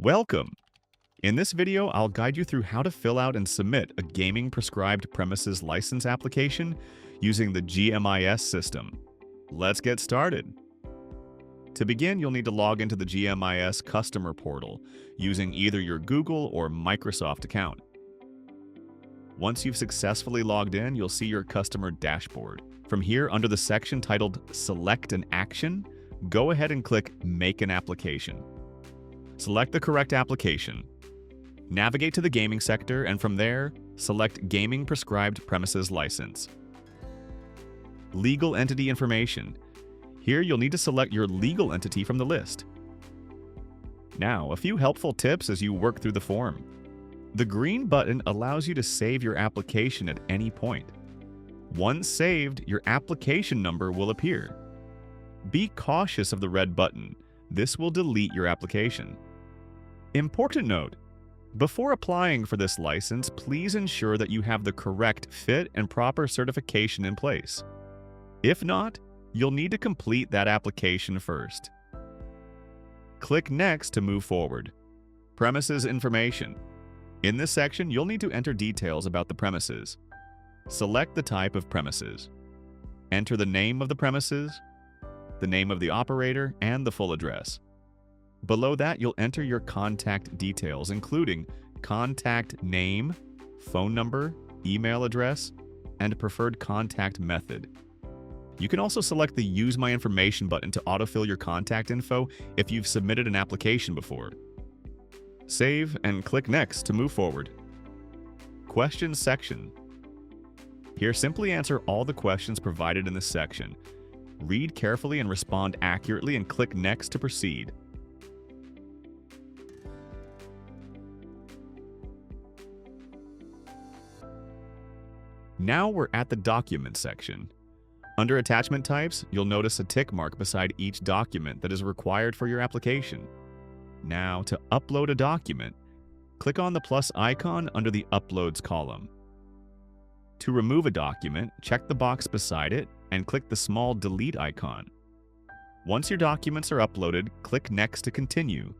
Welcome! In this video, I'll guide you through how to fill out and submit a gaming prescribed premises license application using the GMIS system. Let's get started. To begin, you'll need to log into the GMIS customer portal using either your Google or Microsoft account. Once you've successfully logged in, you'll see your customer dashboard. From here, under the section titled Select an Action, go ahead and click Make an Application. Select the correct application. Navigate to the gaming sector, and from there, select Gaming Prescribed Premises License. Legal Entity Information. Here, you'll need to select your legal entity from the list. Now, a few helpful tips as you work through the form. The green button allows you to save your application at any point. Once saved, your application number will appear. Be cautious of the red button. This will delete your application. Important note: before applying for this license, please ensure that you have the correct fit and proper certification in place. If not, you'll need to complete that application first. Click Next to move forward. Premises information. In this section, you'll need to enter details about the premises. Select the type of premises. Enter the name of the premises, the name of the operator, and the full address. Below that, you'll enter your contact details, including contact name, phone number, email address, and preferred contact method. You can also select the Use My Information button to autofill your contact info if you've submitted an application before. Save and click Next to move forward. Questions section. Here, simply answer all the questions provided in this section. Read carefully and respond accurately, and click Next to proceed. Now we're at the Document section. Under Attachment Types, you'll notice a tick mark beside each document that is required for your application. Now, to upload a document, click on the plus icon under the Uploads column. To remove a document, check the box beside it and click the small Delete icon. Once your documents are uploaded, click Next to continue.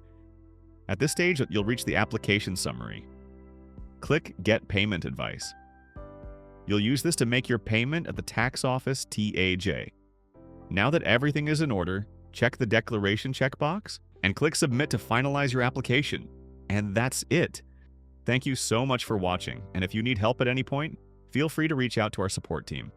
At this stage, you'll reach the application summary. Click Get Payment Advice. You'll use this to make your payment at the tax office TAJ. Now that everything is in order, check the Declaration checkbox and click Submit to finalize your application. And that's it. Thank you so much for watching, and if you need help at any point, feel free to reach out to our support team.